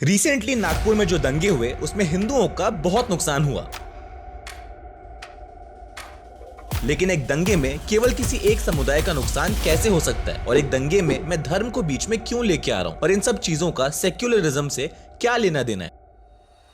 Recently Nagpur में जो दंगे हुए उसमें हिंदुओं का बहुत नुकसान हुआ, लेकिन एक दंगे में केवल किसी एक समुदाय का नुकसान कैसे हो सकता है और एक दंगे में मैं धर्म को बीच में क्यों लेके आ रहा हूं और इन सब चीजों का सेक्युलरिज्म से क्या लेना देना है।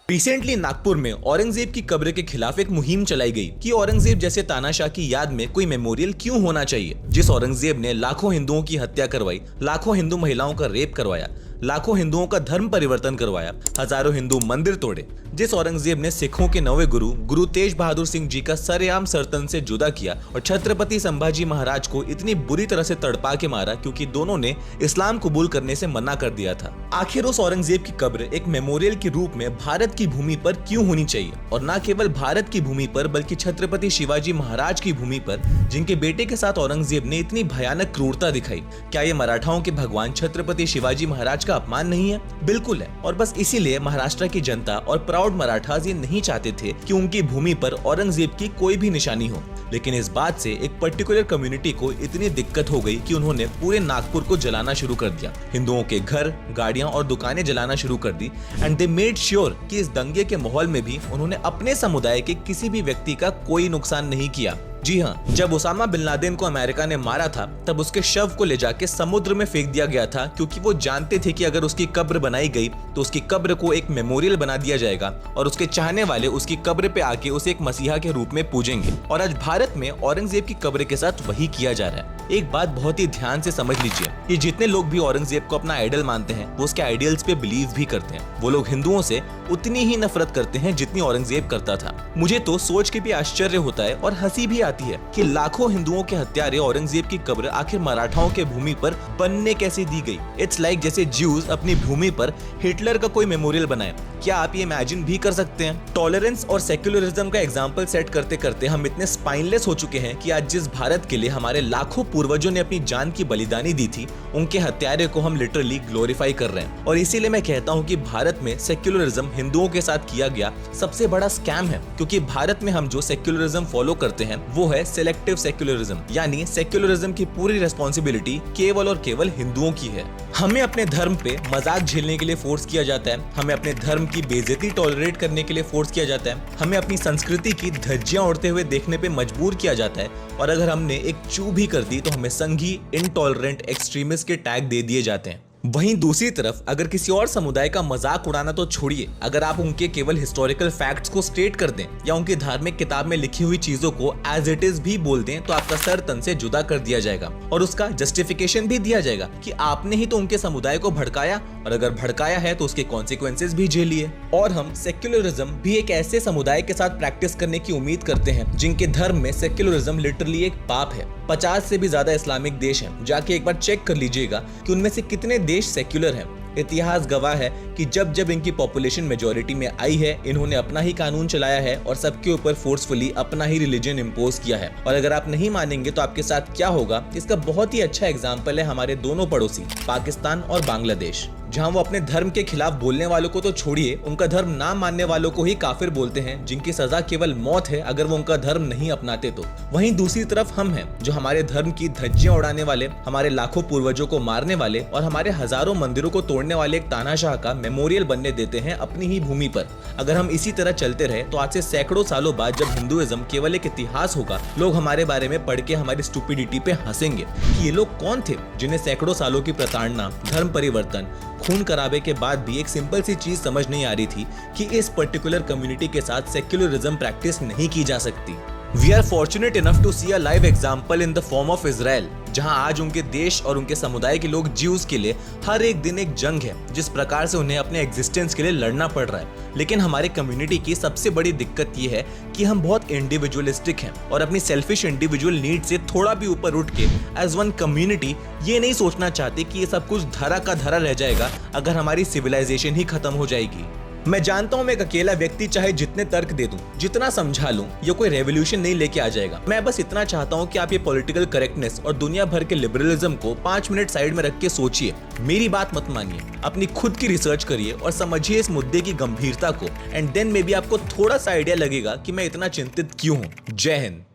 रिसेंटली नागपुर में औरंगजेब की कब्र के खिलाफ एक मुहिम चलाई गई कि औरंगजेब जैसे तानाशाह की याद में कोई मेमोरियल क्यों होना चाहिए। जिस औरंगजेब ने लाखों हिंदुओं की हत्या करवाई, लाखों हिंदू महिलाओं का रेप करवाया, लाखों हिंदुओं का धर्म परिवर्तन करवाया, हजारों हिंदू मंदिर तोड़े, जिस औरंगजेब ने सिखों के नवे गुरु तेज बहादुर सिंह जी का सरेआम सरतन से जुदा किया और छत्रपति संभाजी महाराज को इतनी बुरी तरह से तड़पा के मारा क्योंकि दोनों ने इस्लाम कबूल करने से मना कर दिया था। आखिर उस औरंगजेब की कब्र एक मेमोरियल के रूप में भारत की भूमि पर क्यों होनी चाहिए, और न केवल भारत की भूमि पर बल्कि छत्रपति शिवाजी महाराज की भूमि पर, जिनके बेटे के साथ औरंगजेब ने इतनी भयानक क्रूरता दिखाई। क्या ये मराठाओं के भगवान छत्रपति शिवाजी महाराज का अपमान नहीं है? बिल्कुल है। और बस इसीलिए महाराष्ट्र की जनता और प्राउड मराठास ये नहीं चाहते थे कि उनकी भूमि पर औरंगजेब की कोई भी निशानी हो। लेकिन इस बात से एक पर्टिकुलर कम्युनिटी को इतनी दिक्कत हो गई कि उन्होंने पूरे नागपुर को जलाना शुरू कर दिया। हिंदुओं के घर, गाड़ियां और दुकानें जलाना शुरू कर दी एंड दे मेड श्योर कि इस दंगे के माहौल में भी उन्होंने अपने समुदाय के किसी भी व्यक्ति का कोई नुकसान नहीं किया। जी हाँ, जब ओसामा बिन लादेन को अमेरिका ने मारा था तब उसके शव को ले जाके समुद्र में फेंक दिया गया था, क्योंकि वो जानते थे कि अगर उसकी कब्र बनाई गई तो उसकी कब्र को एक मेमोरियल बना दिया जाएगा और उसके चाहने वाले उसकी कब्र पे आके उसे एक मसीहा के रूप में पूजेंगे। और आज भारत में औरंगजेब की कब्र के साथ वही किया जा रहा है। एक बात बहुत ही ध्यान से समझ लीजिए, ये जितने लोग भी औरंगजेब को अपना आइडल मानते हैं वो उसके आइडियल्स पे बिलीव भी करते हैं। वो लोग हिंदुओं से उतनी ही नफरत करते हैं जितनी औरंगजेब करता था। मुझे तो सोच के भी आश्चर्य होता है और हंसी भी आती है कि लाखों हिंदुओं के हत्यारे औरंगजेब की कब्र आखिर मराठाओं के भूमि पर बनने कैसे दी गई। इट्स लाइक जैसे ज्यूज अपनी भूमि पर हिटलर का कोई मेमोरियल बनाए। क्या आप ये इमेजिन भी कर सकते हैं? टॉलरेंस और सेक्युलरिज्म का एग्जाम्पल सेट करते करते हम इतने स्पाइनलेस हो चुके हैं कि आज जिस भारत के लिए हमारे लाखों पूर्वजों ने अपनी जान की बलिदानी दी थी, उनके हत्यारे को हम लिटरली ग्लोरीफाई कर रहे हैं। और इसीलिए मैं कहता हूँ कि भारत में सेक्युलरिज्म हिंदुओं के साथ किया गया सबसे बड़ा स्कैम है, क्योंकि भारत में हम जो सेक्युलरिज्म फॉलो करते हैं वो है सिलेक्टिव सेक्युलरिज्म, यानी सेक्युलरिज्म की पूरी रिस्पॉन्सिबिलिटी केवल और केवल हिंदुओं की है। हमें अपने धर्म पे मजाक झेलने के लिए फोर्स किया जाता है, हमें अपने धर्म की बेइज्जती टॉलरेट करने के लिए फोर्स किया जाता है, हमें अपनी संस्कृति की धज्जियां उड़ते हुए देखने पे मजबूर किया जाता है, और अगर हमने एक चू भी कर दी तो हमें संघी, इनटॉलरेंट, एक्सट्रीमिस्ट के टैग दे दिए जाते हैं। वहीं दूसरी तरफ अगर किसी और समुदाय का मजाक उड़ाना तो छोड़िए, अगर आप उनके केवल हिस्टोरिकल फैक्ट्स को स्टेट कर दें या उनकी धार्मिक किताब में लिखी हुई चीजों को एज इट इज भी बोल दें तो आपका सर तन से जुदा कर दिया जाएगा और उसका जस्टिफिकेशन भी दिया जाएगा कि आपने ही तो उनके समुदाय को भड़काया, और अगर भड़काया है तो उसके कॉन्सिक्वेंसेज भी झेलिए। और हम सेक्युलरिज्म भी एक ऐसे समुदाय के साथ प्रैक्टिस करने की उम्मीद करते हैं जिनके धर्म में सेक्युलरिज्म लिटरली एक पाप है। 50 से भी ज्यादा इस्लामिक देश हैं, जाके एक बार चेक कर लीजिएगा कि उनमें से कितने देश सेक्युलर हैं। इतिहास गवाह है कि जब जब इनकी पॉपुलेशन मेजॉरिटी में आई है, इन्होंने अपना ही कानून चलाया है और सबके ऊपर फोर्सफुली अपना ही रिलीजन इम्पोज किया है। और अगर आप नहीं मानेंगे तो आपके साथ क्या होगा, इसका बहुत ही अच्छा एग्जाम्पल है हमारे दोनों पड़ोसी पाकिस्तान और बांग्लादेश, जहां वो अपने धर्म के खिलाफ बोलने वालों को तो छोड़िए, उनका धर्म ना मानने वालों को ही काफिर बोलते हैं, जिनकी सजा केवल मौत है अगर वो उनका धर्म नहीं अपनाते तो। वहीं दूसरी तरफ हम हैं जो हमारे धर्म की धज्जियां उड़ाने वाले, हमारे लाखों पूर्वजों को मारने वाले और हमारे हजारों मंदिरों को तोड़ने वाले एक तानाशाह का मेमोरियल बनने देते हैं अपनी ही भूमि पर। अगर हम इसी तरह चलते रहे तो आज से सैकड़ों सालों बाद जब हिंदुइज्म केवल एक इतिहास होगा, लोग हमारे बारे में पढ़ के हमारी स्टुपिडिटी पे हंसेंगे कि ये लोग कौन थे जिन्हें सैकड़ों सालों की प्रताड़ना, धर्म परिवर्तन, खून कराबे के बाद भी एक सिंपल सी चीज समझ नहीं आ रही थी कि इस पर्टिकुलर कम्युनिटी के साथ सेक्युलरिज्म प्रैक्टिस नहीं की जा सकती। We are fortunate enough to see a live example in the form of Israel, जहां आज उनके देश और उनके समुदाय के लोग ज्यूज के लिए हर एक दिन एक जंग है, जिस प्रकार से उन्हें अपने एग्जिस्टेंस के लिए लड़ना पड़ रहा है। लेकिन हमारे कम्युनिटी की सबसे बड़ी दिक्कत ये है कि हम बहुत इंडिविजुअलिस्टिक हैं और अपनी सेल्फिश इंडिविजुअल नीड से थोड़ा भी ऊपर उठ के एज वन कम्युनिटी ये नहीं सोचना चाहते कि ये सब कुछ धरा का धरा रह जाएगा अगर हमारी सिविलाइजेशन ही खत्म हो जाएगी। मैं जानता हूं मैं एक अकेला व्यक्ति चाहे जितने तर्क दे दूं, जितना समझा लूं, ये कोई रेवोल्यूशन नहीं लेके आ जाएगा। मैं बस इतना चाहता हूं कि आप ये पॉलिटिकल करेक्टनेस और दुनिया भर के लिबरलिज्म को 5 मिनट साइड में रख के सोचिए, मेरी बात मत मानिए, अपनी खुद की रिसर्च करिए और समझिए इस मुद्दे की गंभीरता को, एंड देन मे बी आपको थोड़ा सा आइडिया लगेगा कि मैं इतना चिंतित क्यों हूं। जय हिंद।